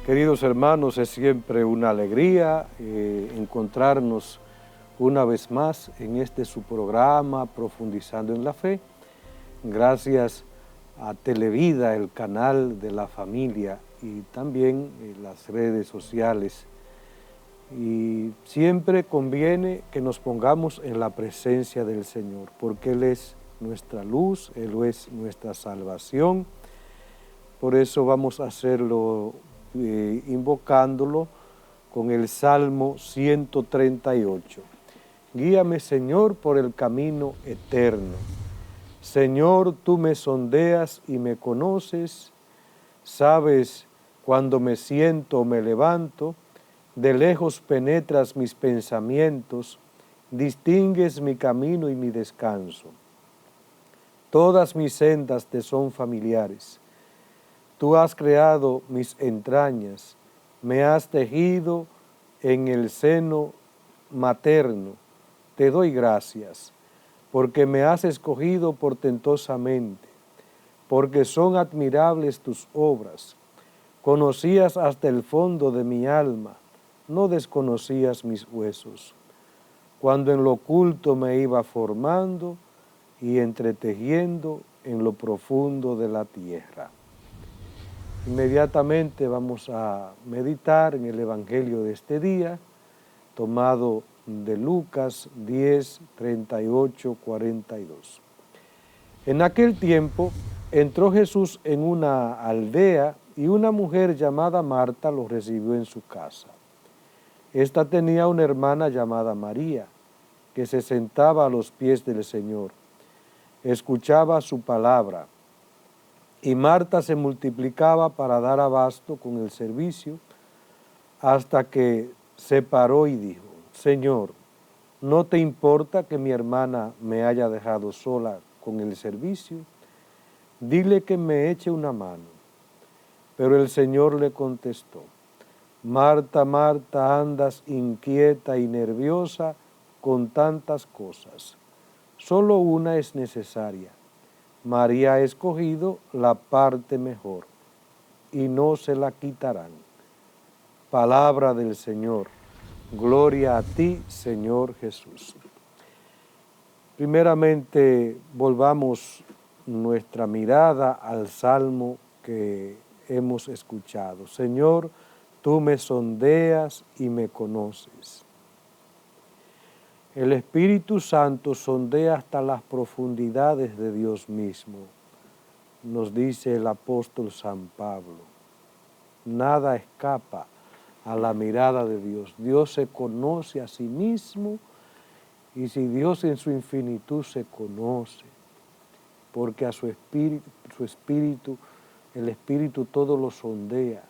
Queridos hermanos, es siempre una alegría encontrarnos una vez más en este su programa Profundizando en la Fe. Gracias a Televida, el canal de la familia, y también las redes sociales. Y siempre conviene que nos pongamos en la presencia del Señor, porque Él es nuestra luz, Él es nuestra salvación. Por eso vamos a hacerlo invocándolo con el Salmo 138. Guíame, Señor, por el camino eterno. Señor, tú me sondeas y me conoces, sabes cuando me siento o me levanto, de lejos penetras mis pensamientos, distingues mi camino y mi descanso. Todas mis sendas te son familiares. Tú has creado mis entrañas, me has tejido en el seno materno. Te doy gracias, porque me has escogido portentosamente, porque son admirables tus obras. Conocías hasta el fondo de mi alma, no desconocías mis huesos. Cuando en lo oculto me iba formando y entretejiendo en lo profundo de la tierra. Inmediatamente vamos a meditar en el Evangelio de este día, tomado de Lucas 10, 38, 42. En aquel tiempo entró Jesús en una aldea y una mujer llamada Marta lo recibió en su casa. Esta tenía una hermana llamada María, que se sentaba a los pies del Señor, escuchaba su palabra, y Marta se multiplicaba para dar abasto con el servicio, hasta que se paró y dijo: Señor, ¿no te importa que mi hermana me haya dejado sola con el servicio? Dile que me eche una mano. Pero el Señor le contestó: Marta, Marta, andas inquieta y nerviosa con tantas cosas. Solo una es necesaria. María ha escogido la parte mejor, y no se la quitarán. Palabra del Señor. Gloria a ti, Señor Jesús. Primeramente, volvamos nuestra mirada al Salmo que hemos escuchado. Señor, tú me sondeas y me conoces. El Espíritu Santo sondea hasta las profundidades de Dios mismo, nos dice el apóstol San Pablo. Nada escapa a la mirada de Dios. Dios se conoce a sí mismo, y si Dios en su infinitud se conoce, porque a su espíritu, el Espíritu todo lo sondea.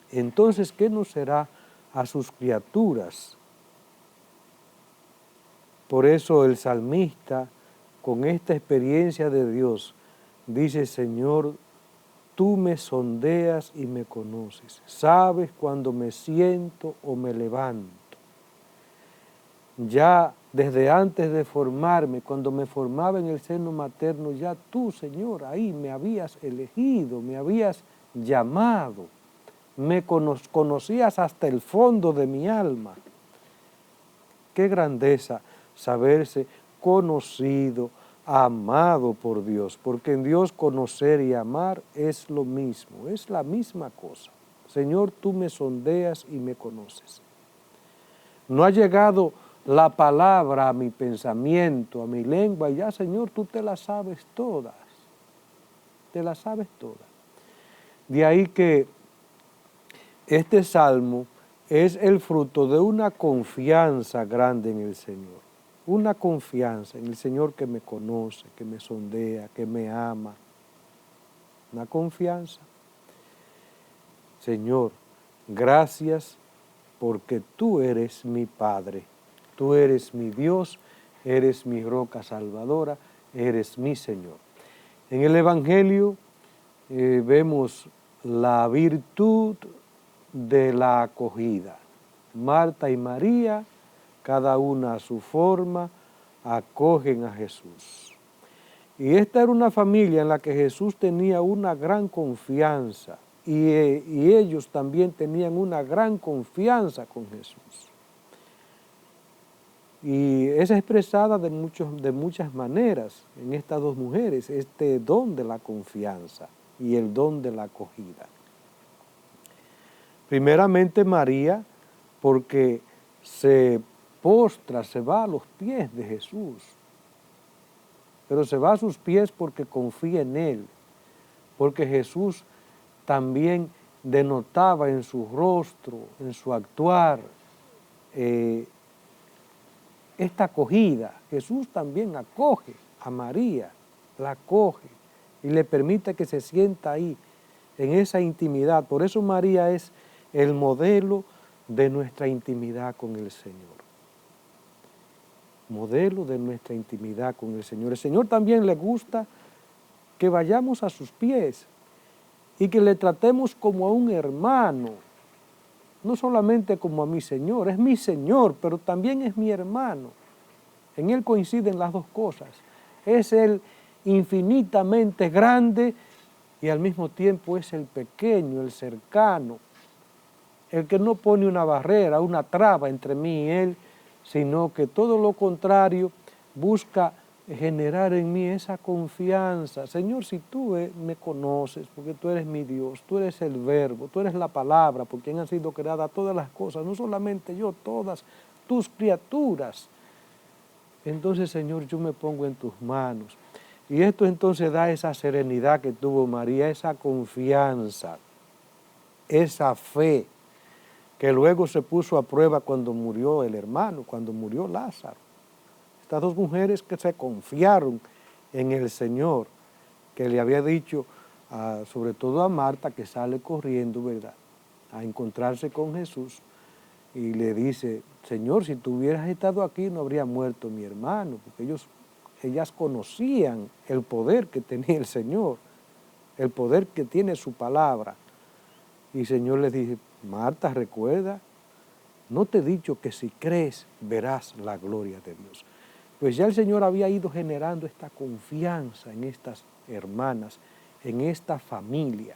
Entonces, ¿qué no será a sus criaturas? Por eso el salmista, con esta experiencia de Dios, dice: Señor, tú me sondeas y me conoces. Sabes cuando me siento o me levanto. Ya desde antes de formarme, cuando me formaba en el seno materno, ya tú, Señor, ahí me habías elegido, me habías llamado, me conocías hasta el fondo de mi alma. Qué grandeza saberse conocido, amado por Dios, porque en Dios conocer y amar es lo mismo, es la misma cosa. Señor, tú me sondeas y me conoces. No ha llegado la palabra a mi pensamiento, a mi lengua, y ya, Señor, tú te las sabes todas, te las sabes todas. De ahí que este salmo es el fruto de una confianza grande en el Señor. Una confianza en el Señor que me conoce, que me sondea, que me ama. Una confianza. Señor, gracias porque tú eres mi Padre, tú eres mi Dios, eres mi roca salvadora, eres mi Señor. En el Evangelio vemos la virtud de la acogida. Marta y María, cada una a su forma, acogen a Jesús. Y esta era una familia en la que Jesús tenía una gran confianza. y ellos también tenían una gran confianza con Jesús. Y es expresada de muchas maneras en estas dos mujeres, este don de la confianza y el don de la acogida. Primeramente María, porque se postra, se va a los pies de Jesús, pero se va a sus pies porque confía en Él, porque Jesús también denotaba en su rostro, en su actuar, esta acogida. Jesús también acoge a María, la acoge y le permite que se sienta ahí, en esa intimidad. Por eso María es el modelo de nuestra intimidad con el Señor. Modelo de nuestra intimidad con el Señor. El Señor también le gusta que vayamos a sus pies y que le tratemos como a un hermano, no solamente como a mi Señor, es mi Señor, pero también es mi hermano. En Él coinciden las dos cosas. Es Él infinitamente grande y al mismo tiempo es el pequeño, el cercano, el que no pone una barrera, una traba entre mí y Él, sino que todo lo contrario busca generar en mí esa confianza. Señor, si tú me conoces, porque tú eres mi Dios, tú eres el Verbo, tú eres la palabra, por quien han sido creadas todas las cosas, no solamente yo, todas tus criaturas. Entonces, Señor, yo me pongo en tus manos. Y esto entonces da esa serenidad que tuvo María, esa confianza, esa fe, que luego se puso a prueba cuando murió el hermano, cuando murió Lázaro. Estas dos mujeres que se confiaron en el Señor, que le había dicho, sobre todo a Marta, que sale corriendo, ¿verdad?, a encontrarse con Jesús, y le dice, Señor, si tú hubieras estado aquí no habría muerto mi hermano, porque ellas conocían el poder que tenía el Señor, el poder que tiene su palabra. Y el Señor les dice, Marta, recuerda, no te he dicho que si crees verás la gloria de Dios. Pues ya el Señor había ido generando esta confianza en estas hermanas, en esta familia,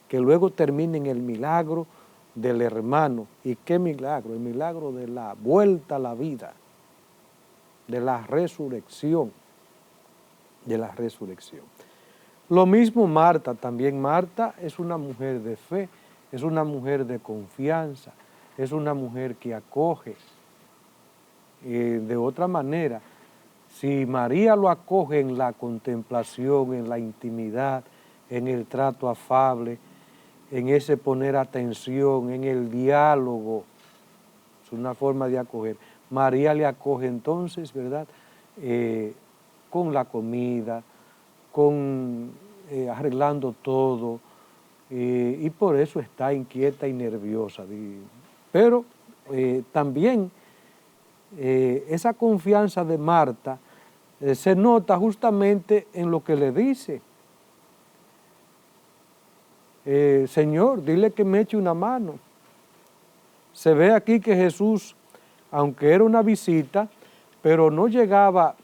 que luego termina en el milagro del hermano. ¿Y qué milagro? El milagro de la vuelta a la vida, de la resurrección, Lo mismo Marta, también Marta es una mujer de fe, es una mujer de confianza, es una mujer que acoge. De otra manera, si María lo acoge en la contemplación, en la intimidad, en el trato afable, en ese poner atención, en el diálogo, es una forma de acoger. María le acoge entonces, ¿verdad?, con la comida, arreglando todo, y por eso está inquieta y nerviosa. Pero también esa confianza de Marta se nota justamente en lo que le dice. Señor, dile que me eche una mano. Se ve aquí que Jesús, aunque era una visita, pero no llegaba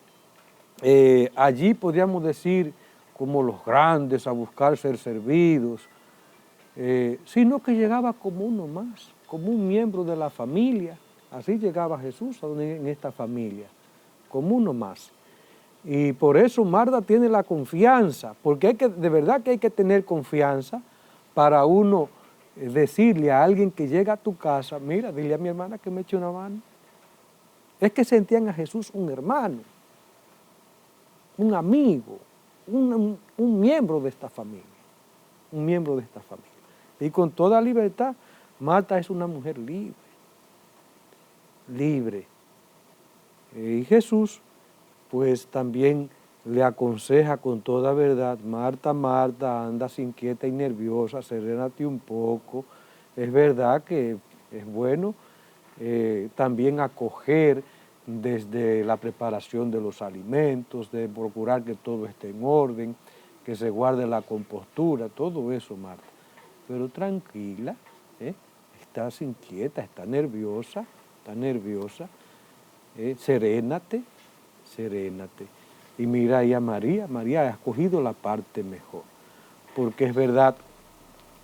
allí, podríamos decir, como los grandes a buscar ser servidos, sino que llegaba como uno más, como un miembro de la familia. Así llegaba Jesús en esta familia, como uno más. Y por eso Marta tiene la confianza, porque de verdad que hay que tener confianza para uno decirle a alguien que llega a tu casa, mira, dile a mi hermana que me eche una mano. Es que sentían a Jesús un hermano, un amigo, un miembro de esta familia, un miembro de esta familia. Y con toda libertad, Marta es una mujer libre. Y Jesús, pues también le aconseja con toda verdad, Marta, Marta, andas inquieta y nerviosa, serénate un poco. Es verdad que es bueno también acoger desde la preparación de los alimentos, de procurar que todo esté en orden, que se guarde la compostura, todo eso, Marta. Pero tranquila, estás inquieta, estás nerviosa, serénate. Y mira ahí a María ha escogido la parte mejor, porque es verdad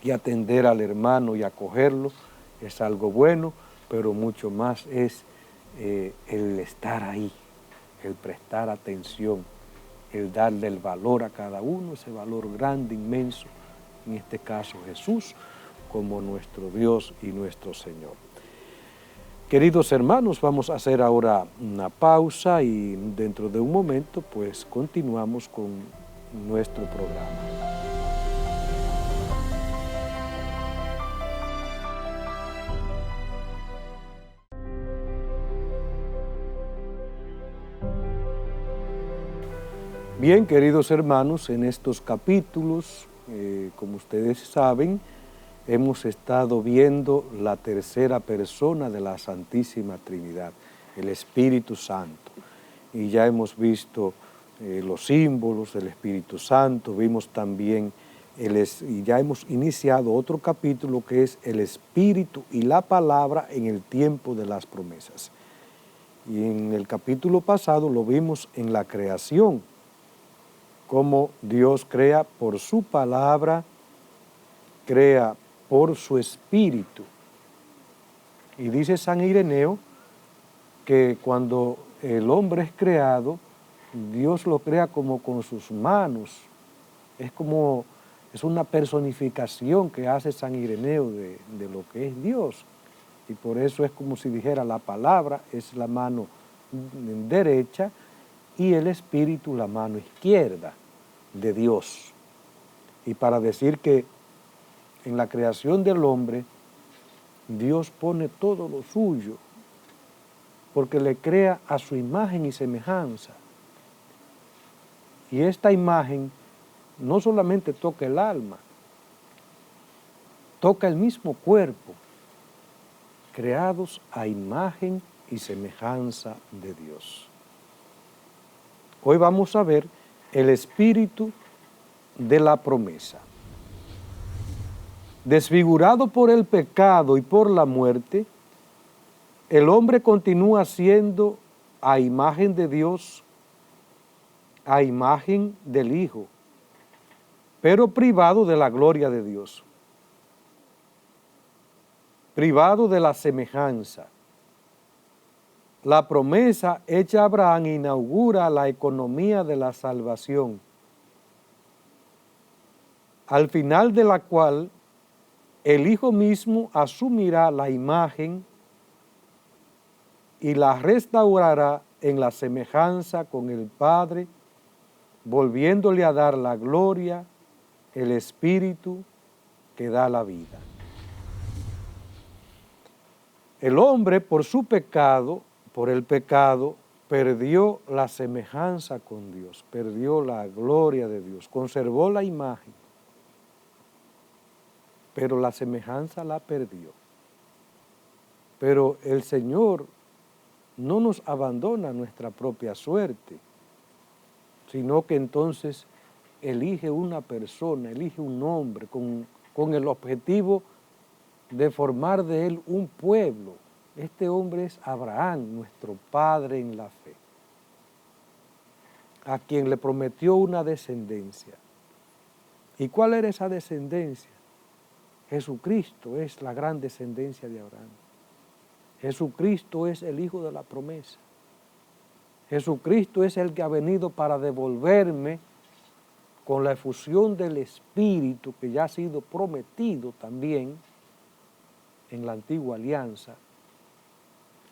y atender al hermano y acogerlo es algo bueno, pero mucho más es el estar ahí, el prestar atención, el darle el valor a cada uno, ese valor grande, inmenso, en este caso Jesús, como nuestro Dios y nuestro Señor. Queridos hermanos, vamos a hacer ahora una pausa y dentro de un momento pues continuamos con nuestro programa. Bien, queridos hermanos, en estos capítulos, como ustedes saben, hemos estado viendo la tercera persona de la Santísima Trinidad, el Espíritu Santo. Y ya hemos visto los símbolos del Espíritu Santo, vimos también, y ya hemos iniciado otro capítulo que es el Espíritu y la Palabra en el tiempo de las promesas. Y en el capítulo pasado lo vimos en la creación, cómo Dios crea por su palabra, crea por su espíritu. Y dice San Ireneo que cuando el hombre es creado, Dios lo crea como con sus manos. Es una personificación que hace San Ireneo de lo que es Dios. Y por eso es como si dijera la palabra es la mano derecha y el espíritu la mano izquierda de Dios. Y para decir que en la creación del hombre, Dios pone todo lo suyo, porque le crea a su imagen y semejanza. Y esta imagen no solamente toca el alma, toca el mismo cuerpo, creados a imagen y semejanza de Dios. Hoy vamos a ver el espíritu de la promesa. Desfigurado por el pecado y por la muerte, el hombre continúa siendo a imagen de Dios, a imagen del Hijo, pero privado de la gloria de Dios, privado de la semejanza. La promesa hecha a Abraham inaugura la economía de la salvación, al final de la cual el Hijo mismo asumirá la imagen y la restaurará en la semejanza con el Padre, volviéndole a dar la gloria, el Espíritu que da la vida. El hombre por su pecado, por el pecado, perdió la semejanza con Dios, perdió la gloria de Dios, conservó la imagen, pero la semejanza la perdió. Pero el Señor no nos abandona a nuestra propia suerte, sino que entonces elige una persona, elige un hombre con el objetivo de formar de él un pueblo. Este hombre es Abraham, nuestro padre en la fe, a quien le prometió una descendencia. ¿Y cuál era esa descendencia? Jesucristo es la gran descendencia de Abraham. Jesucristo es el Hijo de la promesa. Jesucristo es el que ha venido para devolverme con la efusión del Espíritu que ya ha sido prometido también en la antigua alianza,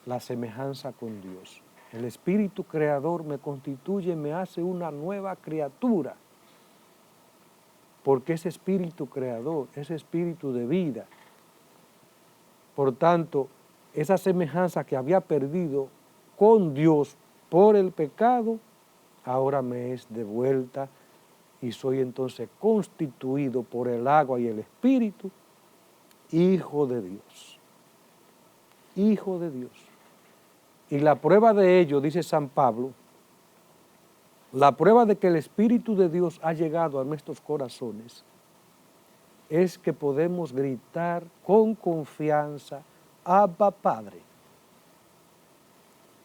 la semejanza con Dios. El Espíritu Creador me constituye, me hace una nueva criatura, porque ese Espíritu Creador, ese Espíritu de vida, por tanto, esa semejanza que había perdido con Dios por el pecado, ahora me es devuelta y soy entonces constituido por el agua y el Espíritu, Hijo de Dios. Hijo de Dios. Y la prueba de ello, dice San Pablo, la prueba de que el Espíritu de Dios ha llegado a nuestros corazones es que podemos gritar con confianza, Abba Padre.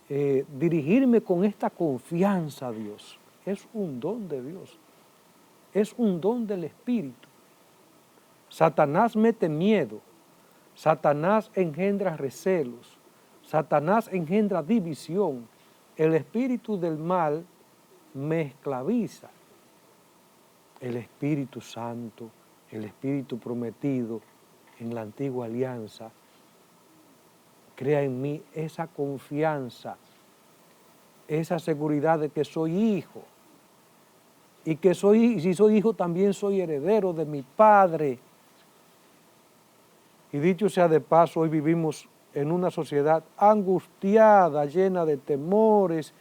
Dirigirme con esta confianza a Dios es un don de Dios, es un don del Espíritu. Satanás mete miedo, Satanás engendra recelos, Satanás engendra división, el espíritu del mal me esclaviza. El Espíritu Santo, el Espíritu prometido en la antigua alianza, crea en mí esa confianza, esa seguridad de que soy hijo, y que si soy hijo también soy heredero de mi Padre. Y dicho sea de paso, hoy vivimos en una sociedad angustiada, llena de temores,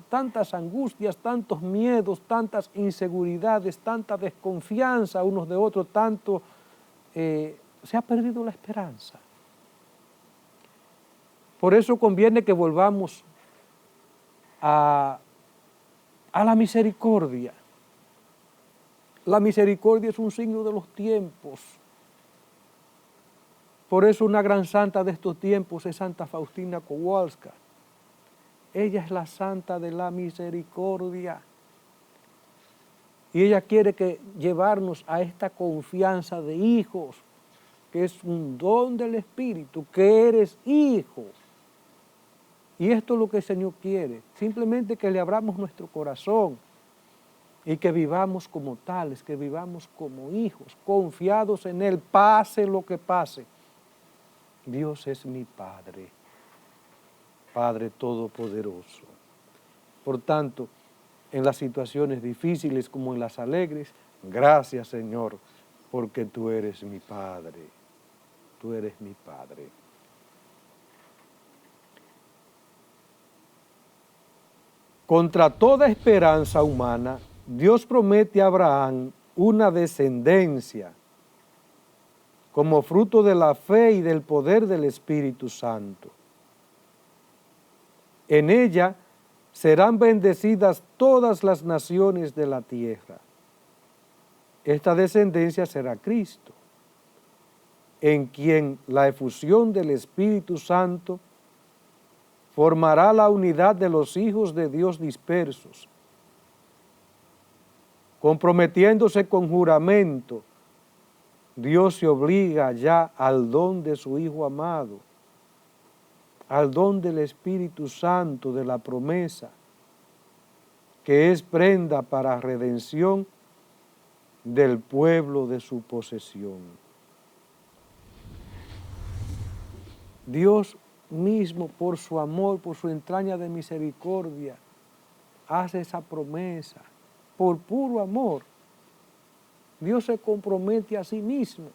tantas angustias, tantos miedos, tantas inseguridades, tanta desconfianza unos de otros, se ha perdido la esperanza. Por eso conviene que volvamos a la misericordia. La misericordia es un signo de los tiempos. Por eso una gran santa de estos tiempos es Santa Faustina Kowalska. Ella es la santa de la misericordia. Y ella quiere llevarnos a esta confianza de hijos, que es un don del Espíritu, que eres hijo. Y esto es lo que el Señor quiere, simplemente que le abramos nuestro corazón y que vivamos como tales, que vivamos como hijos, confiados en Él, pase lo que pase. Dios es mi Padre, Padre Todopoderoso. Por tanto, en las situaciones difíciles como en las alegres, gracias Señor, porque tú eres mi Padre, tú eres mi Padre. Contra toda esperanza humana, Dios promete a Abraham una descendencia como fruto de la fe y del poder del Espíritu Santo. En ella serán bendecidas todas las naciones de la tierra. Esta descendencia será Cristo, en quien la efusión del Espíritu Santo formará la unidad de los hijos de Dios dispersos, comprometiéndose con juramento. Dios se obliga ya al don de su Hijo amado, al don del Espíritu Santo de la promesa, que es prenda para redención del pueblo de su posesión. Dios mismo, por su amor, por su entraña de misericordia, hace esa promesa, por puro amor. Dios se compromete a sí mismo.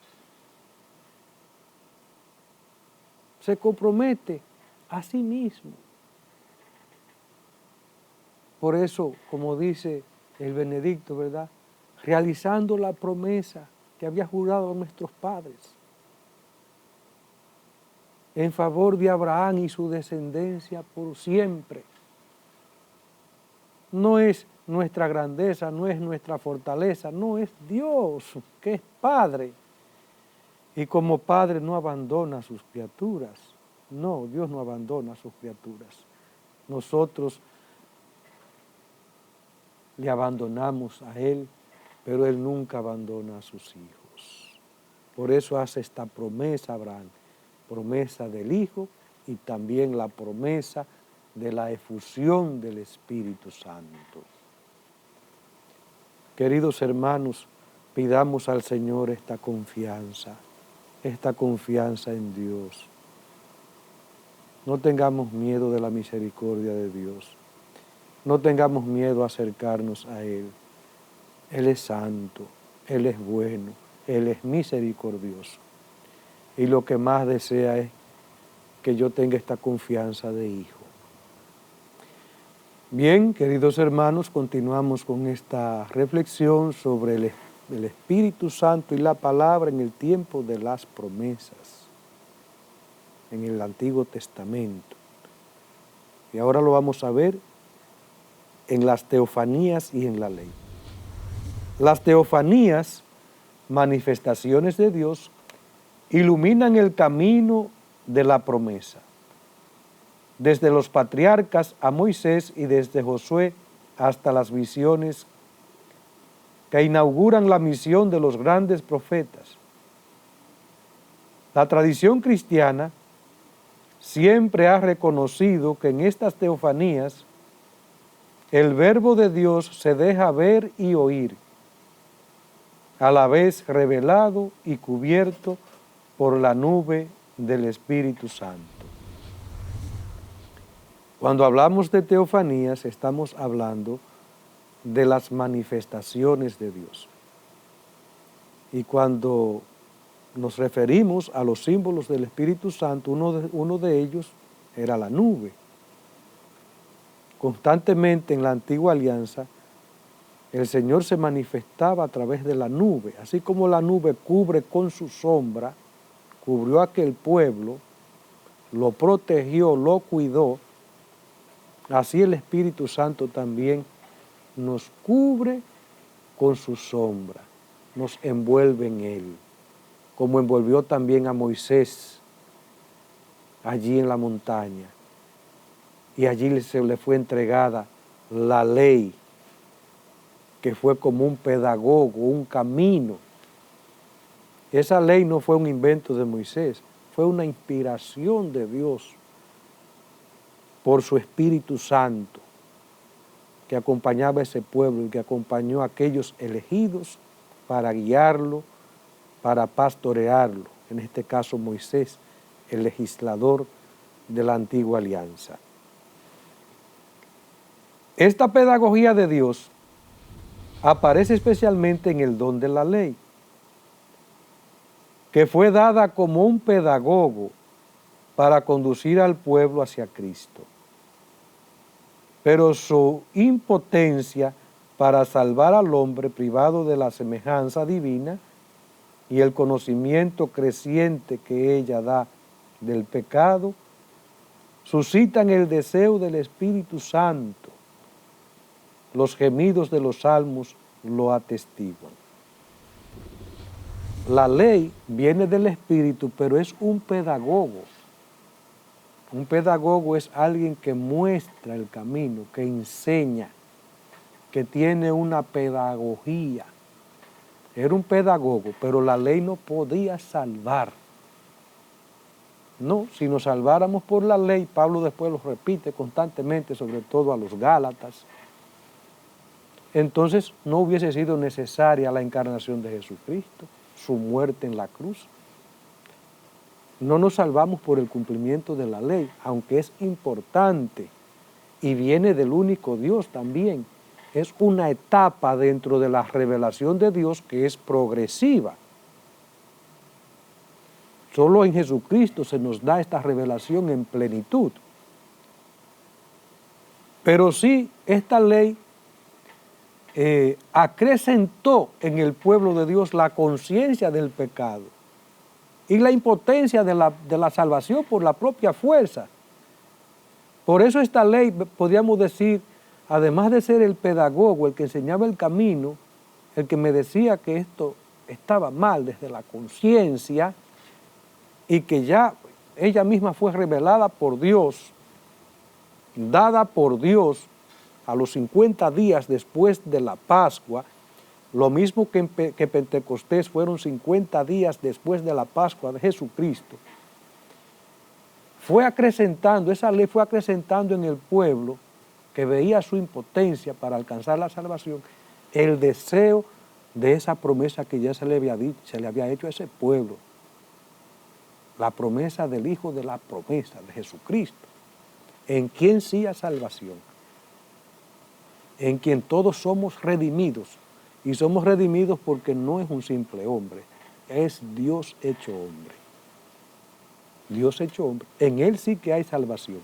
Se compromete a sí mismo. Por eso, como dice el Benedicto, ¿verdad? Realizando la promesa que había jurado a nuestros padres en favor de Abraham y su descendencia por siempre. No es nuestra grandeza, no es nuestra fortaleza, no, es Dios, que es Padre. Y como Padre no abandona a sus criaturas. No, Dios no abandona a sus criaturas. Nosotros le abandonamos a Él, pero Él nunca abandona a sus hijos. Por eso hace esta promesa Abraham, promesa del Hijo y también la promesa de la efusión del Espíritu Santo. Queridos hermanos, pidamos al Señor esta confianza en Dios. No tengamos miedo de la misericordia de Dios. No tengamos miedo a acercarnos a Él. Él es santo, Él es bueno, Él es misericordioso. Y lo que más desea es que yo tenga esta confianza de hijo. Bien, queridos hermanos, continuamos con esta reflexión sobre el Espíritu Santo y la palabra en el tiempo de las promesas, en el Antiguo Testamento. Y ahora lo vamos a ver en las teofanías y en la ley. Las teofanías, manifestaciones de Dios, iluminan el camino de la promesa. Desde los patriarcas a Moisés y desde Josué hasta las visiones que inauguran la misión de los grandes profetas. La tradición cristiana siempre ha reconocido que en estas teofanías el Verbo de Dios se deja ver y oír, a la vez revelado y cubierto por la nube del Espíritu Santo. Cuando hablamos de teofanías, estamos hablando de las manifestaciones de Dios. Y cuando nos referimos a los símbolos del Espíritu Santo, uno de ellos era la nube. Constantemente en la antigua alianza, el Señor se manifestaba a través de la nube, así como la nube cubre con su sombra, cubrió a aquel pueblo, lo protegió, lo cuidó, así el Espíritu Santo también nos cubre con su sombra, nos envuelve en Él, como envolvió también a Moisés allí en la montaña. Y allí se le fue entregada la ley, que fue como un pedagogo, un camino. Esa ley no fue un invento de Moisés, fue una inspiración de Dios por su Espíritu Santo, que acompañaba a ese pueblo y que acompañó a aquellos elegidos para guiarlo, para pastorearlo. En este caso Moisés, el legislador de la antigua alianza. Esta pedagogía de Dios aparece especialmente en el don de la ley, que fue dada como un pedagogo para conducir al pueblo hacia Cristo. Pero su impotencia para salvar al hombre privado de la semejanza divina y el conocimiento creciente que ella da del pecado, suscitan el deseo del Espíritu Santo. Los gemidos de los salmos lo atestiguan. La ley viene del Espíritu, pero es un pedagogo. Un pedagogo es alguien que muestra el camino, que enseña, que tiene una pedagogía. Era un pedagogo, pero la ley no podía salvar. No, si nos salváramos por la ley, Pablo después lo repite constantemente, sobre todo a los Gálatas, entonces no hubiese sido necesaria la encarnación de Jesucristo, su muerte en la cruz. No nos salvamos por el cumplimiento de la ley, aunque es importante y viene del único Dios también. Es una etapa dentro de la revelación de Dios que es progresiva. Solo en Jesucristo se nos da esta revelación en plenitud. Pero sí, esta ley acrecentó en el pueblo de Dios la conciencia del pecado y la impotencia de la salvación por la propia fuerza. Por eso esta ley, podríamos decir, además de ser el pedagogo, el que enseñaba el camino, el que me decía que esto estaba mal desde la conciencia y que ya ella misma fue revelada por Dios, dada por Dios a los 50 días después de la Pascua, lo mismo que Pentecostés fueron 50 días después de la Pascua de Jesucristo. Fue acrecentando, esa ley fue acrecentando en el pueblo que veía su impotencia para alcanzar la salvación, el deseo de esa promesa que ya se le había hecho a ese pueblo, la promesa del Hijo de la promesa, de Jesucristo, en quien sí hay salvación, en quien todos somos redimidos, y somos redimidos porque no es un simple hombre, es Dios hecho hombre. Dios hecho hombre, en Él sí que hay salvación.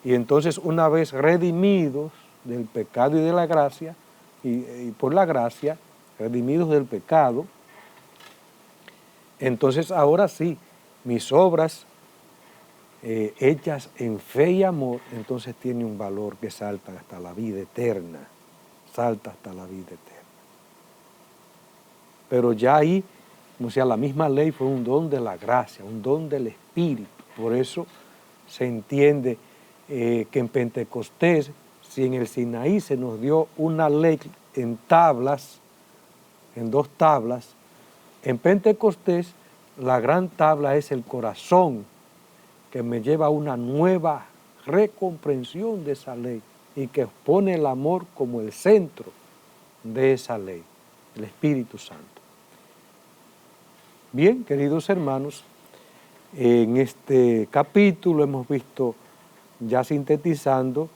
Y entonces una vez redimidos del pecado y de la gracia, y por la gracia, redimidos del pecado, entonces ahora sí, mis obras hechas en fe y amor, entonces tiene un valor que salta hasta la vida eterna, salta hasta la vida eterna. Pero ya ahí, o sea, la misma ley fue un don de la gracia, un don del Espíritu. Por eso se entiende que en Pentecostés, si en el Sinaí se nos dio una ley en tablas, en 2 tablas, en Pentecostés La gran tabla es el corazón que me lleva a una nueva recomprensión de esa ley y que pone el amor como el centro de esa ley, el Espíritu Santo. Bien, queridos hermanos, en este capítulo hemos visto, ya sintetizando,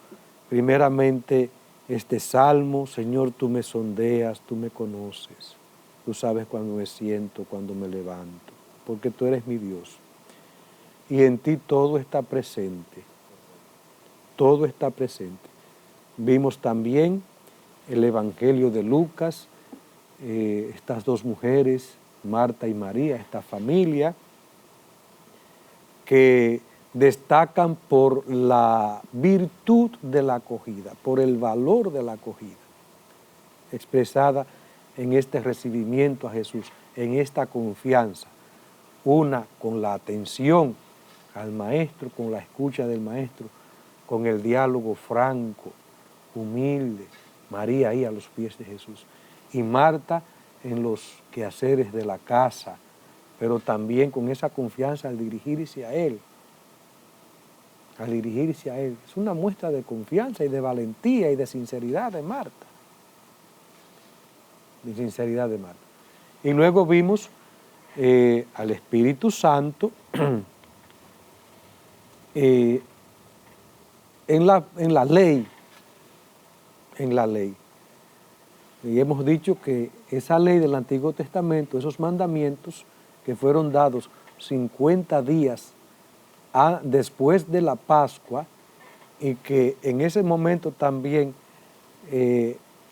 primeramente este salmo: Señor, tú me sondeas, tú me conoces, tú sabes cuando me siento, cuando me levanto, porque tú eres mi Dios. Y en ti todo está presente, todo está presente. Vimos también el Evangelio de Lucas, estas dos mujeres, Marta y María, esta familia, que destacan por la virtud de la acogida, por el valor de la acogida, expresada en este recibimiento a Jesús, en esta confianza, una con la atención al Maestro, con la escucha del Maestro, con el diálogo franco, humilde, María ahí a los pies de Jesús, y Marta en los quehaceres de la casa, pero también con esa confianza al dirigirse a Él. Al dirigirse a Él. Es una muestra de confianza y de valentía y de sinceridad de Marta. De sinceridad de Marta. Y luego vimos al Espíritu Santo en la ley. Y hemos dicho que esa ley del Antiguo Testamento, esos mandamientos que fueron dados 50 días después de la Pascua, y que en ese momento también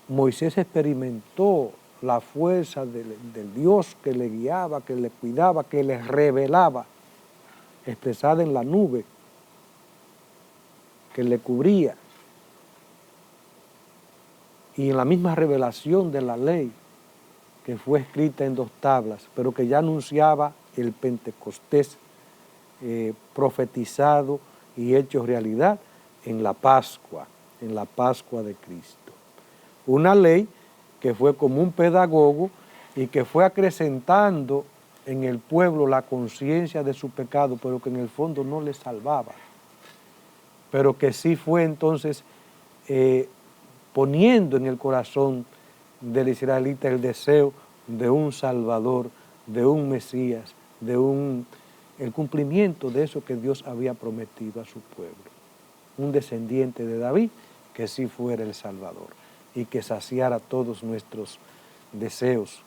Moisés experimentó la fuerza del Dios que le guiaba, que le cuidaba, que le revelaba, expresada en la nube, que le cubría. Y en la misma revelación de la ley, que fue escrita en 2 tablas, pero que ya anunciaba el Pentecostés profetizado y hecho realidad en la Pascua de Cristo. Una ley que fue como un pedagogo y que fue acrecentando en el pueblo la conciencia de su pecado, pero que en el fondo no le salvaba, pero que sí fue entonces poniendo en el corazón del israelita el deseo de un Salvador, de un Mesías, el cumplimiento de eso que Dios había prometido a su pueblo. Un descendiente de David que sí fuera el Salvador y que saciara todos nuestros deseos,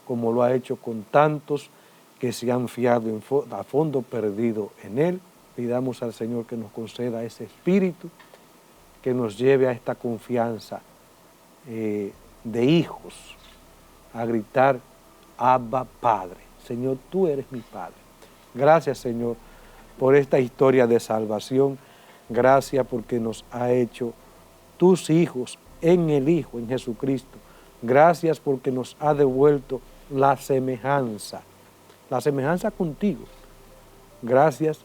como lo ha hecho con tantos que se han fiado a fondo perdido en Él. Pidamos al Señor que nos conceda ese espíritu que nos lleve a esta confianza de hijos, a gritar: Abba, Padre. Señor, tú eres mi Padre. Gracias, Señor, por esta historia de salvación. Gracias porque nos ha hecho tus hijos en el Hijo, en Jesucristo. Gracias porque nos ha devuelto la semejanza contigo. Gracias